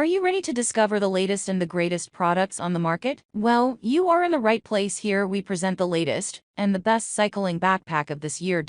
Are you ready to discover the latest and the greatest products on the market? Well, you are in the right place here. We present the latest and the best cycling backpack of this year.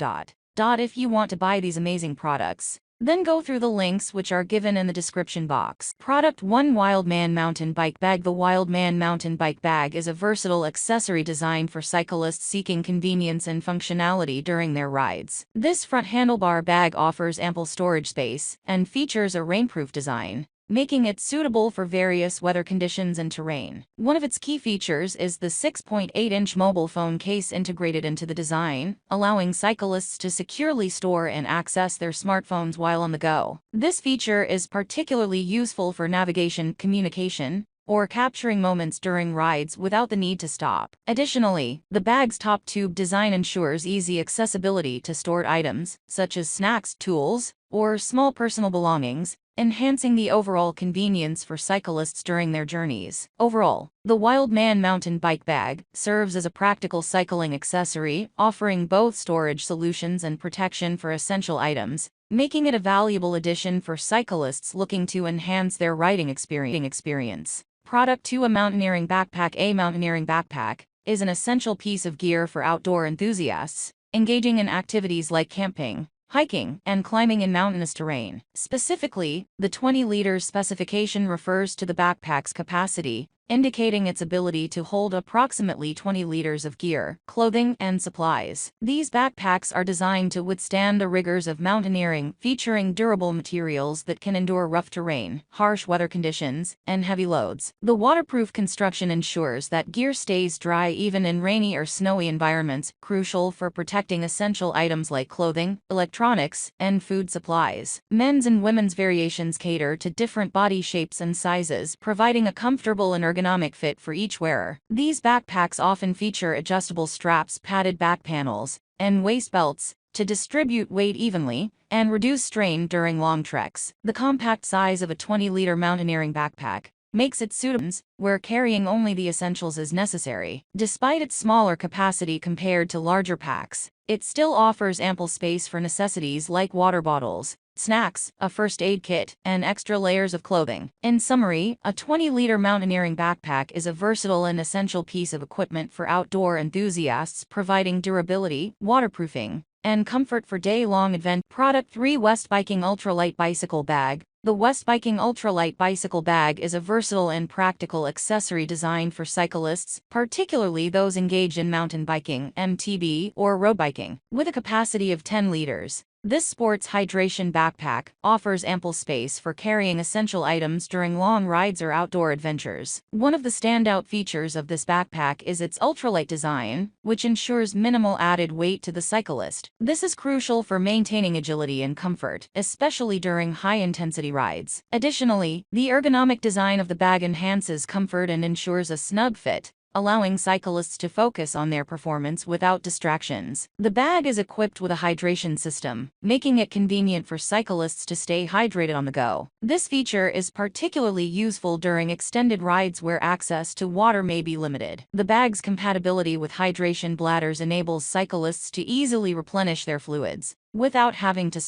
If you want to buy these amazing products, then go through the links which are given in the description box. Product 1: Wildman Mountain Bike Bag. The Wildman Mountain Bike Bag is a versatile accessory designed for cyclists seeking convenience and functionality during their rides. This front handlebar bag offers ample storage space and features a rainproof design, making it suitable for various weather conditions and terrain. One of its key features is the 6.8-inch mobile phone case integrated into the design, allowing cyclists to securely store and access their smartphones while on the go. This feature is particularly useful for navigation, communication, or capturing moments during rides without the need to stop. Additionally, the bag's top tube design ensures easy accessibility to stored items, such as snacks, tools, or small personal belongings, enhancing the overall convenience for cyclists during their journeys. Overall, the Wildman Mountain Bike Bag serves as a practical cycling accessory, offering both storage solutions and protection for essential items, making it a valuable addition for cyclists looking to enhance their riding experience. Product 2: A Mountaineering Backpack. A mountaineering backpack is an essential piece of gear for outdoor enthusiasts engaging in activities like camping, hiking, and climbing in mountainous terrain. Specifically, the 20-liter specification refers to the backpack's capacity, indicating its ability to hold approximately 20 liters of gear, clothing, and supplies. These backpacks are designed to withstand the rigors of mountaineering, featuring durable materials that can endure rough terrain, harsh weather conditions, and heavy loads. The waterproof construction ensures that gear stays dry even in rainy or snowy environments, crucial for protecting essential items like clothing, electronics, and food supplies. Men's and women's variations cater to different body shapes and sizes, providing a comfortable and ergonomic fit for each wearer. These backpacks often feature adjustable straps, padded back panels, and waist belts to distribute weight evenly and reduce strain during long treks. The compact size of a 20-liter mountaineering backpack makes it suitable where carrying only the essentials is necessary. Despite its smaller capacity compared to larger packs, it still offers ample space for necessities like water bottles, snacks, a first aid kit, and extra layers of clothing. In summary, a 20-liter mountaineering backpack is a versatile and essential piece of equipment for outdoor enthusiasts, providing durability, waterproofing, and comfort for day-long adventures. Product 3: West Biking Ultralight Bicycle Bag. The West Biking Ultralight Bicycle Bag is a versatile and practical accessory designed for cyclists, particularly those engaged in mountain biking, MTB, or road biking. With a capacity of 10 liters, this sports hydration backpack offers ample space for carrying essential items during long rides or outdoor adventures. One of the standout features of this backpack is its ultralight design, which ensures minimal added weight to the cyclist. This is crucial for maintaining agility and comfort, especially during high-intensity rides. Additionally, the ergonomic design of the bag enhances comfort and ensures a snug fit, allowing cyclists to focus on their performance without distractions. The bag is equipped with a hydration system, making it convenient for cyclists to stay hydrated on the go. This feature is particularly useful during extended rides where access to water may be limited. The bag's compatibility with hydration bladders enables cyclists to easily replenish their fluids without having to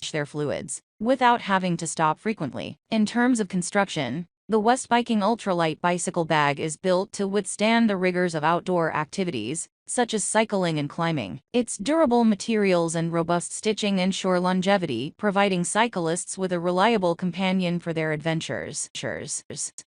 stop frequently. In terms of construction, the West Biking Ultralight Bicycle Bag is built to withstand the rigors of outdoor activities, such as cycling and climbing. Its durable materials and robust stitching ensure longevity, providing cyclists with a reliable companion for their adventures.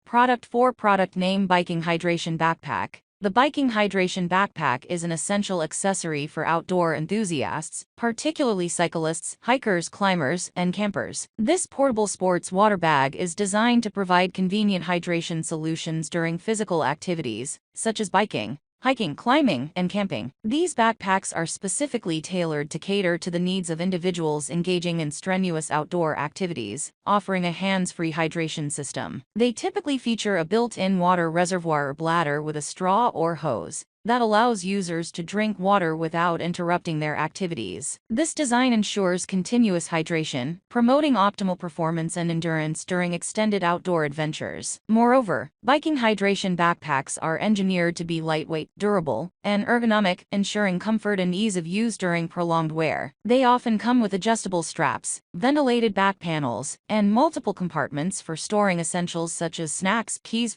Product 4: Product Name Biking Hydration Backpack. The Biking Hydration Backpack is an essential accessory for outdoor enthusiasts, particularly cyclists, hikers, climbers, and campers. This portable sports water bag is designed to provide convenient hydration solutions during physical activities, such as biking, hiking, climbing, and camping. These backpacks are specifically tailored to cater to the needs of individuals engaging in strenuous outdoor activities, offering a hands-free hydration system. They typically feature a built-in water reservoir or bladder with a straw or hose, that allows users to drink water without interrupting their activities. This design ensures continuous hydration, promoting optimal performance and endurance during extended outdoor adventures. Moreover, biking hydration backpacks are engineered to be lightweight, durable, and ergonomic, ensuring comfort and ease of use during prolonged wear. They often come with adjustable straps, ventilated back panels, and multiple compartments for storing essentials such as snacks, keys,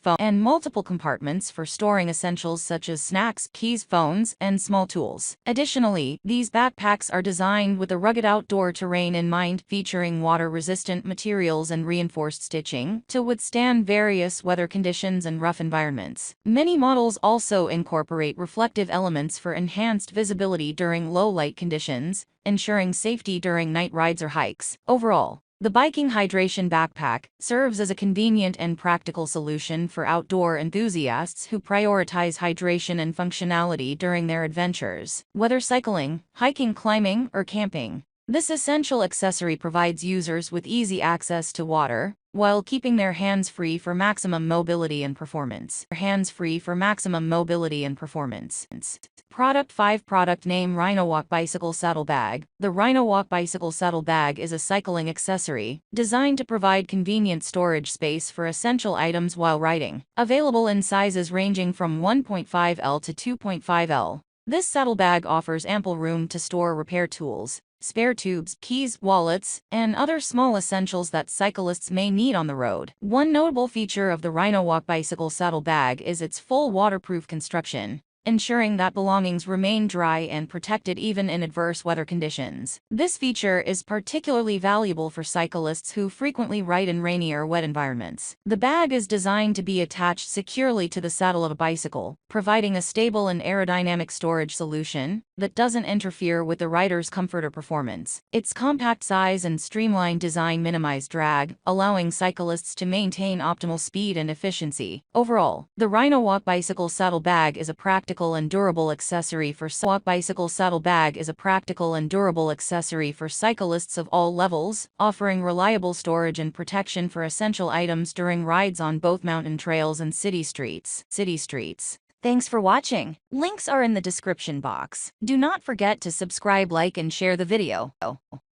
phones, and small tools. Additionally, these backpacks are designed with a rugged outdoor terrain in mind, featuring water-resistant materials and reinforced stitching to withstand various weather conditions and rough environments. Many models also incorporate reflective elements for enhanced visibility during low-light conditions, ensuring safety during night rides or hikes. Overall, the biking hydration backpack serves as a convenient and practical solution for outdoor enthusiasts who prioritize hydration and functionality during their adventures. Whether cycling, hiking, climbing, or camping, this essential accessory provides users with easy access to water, while keeping their hands free for maximum mobility and performance. Product 5. Product name: RhinoWalk Bicycle Saddle Bag. The RhinoWalk Bicycle Saddle Bag is a cycling accessory designed to provide convenient storage space for essential items while riding. Available in sizes ranging from 1.5L to 2.5L. This saddlebag offers ample room to store repair tools, spare tubes, keys, wallets, and other small essentials that cyclists may need on the road. One notable feature of the RhinoWalk Bicycle Saddle Bag is its full waterproof construction, ensuring that belongings remain dry and protected even in adverse weather conditions. This feature is particularly valuable for cyclists who frequently ride in rainy or wet environments. The bag is designed to be attached securely to the saddle of a bicycle, providing a stable and aerodynamic storage solution that doesn't interfere with the rider's comfort or performance. Its compact size and streamlined design minimize drag, allowing cyclists to maintain optimal speed and efficiency. Overall, the RhinoWalk Bicycle Saddle Bag is a practical and durable accessory for cyclists of all levels, offering reliable storage and protection for essential items during rides on both mountain trails and city streets. Thanks for watching. Links are in the description box. Do not forget to subscribe, like, and share the video.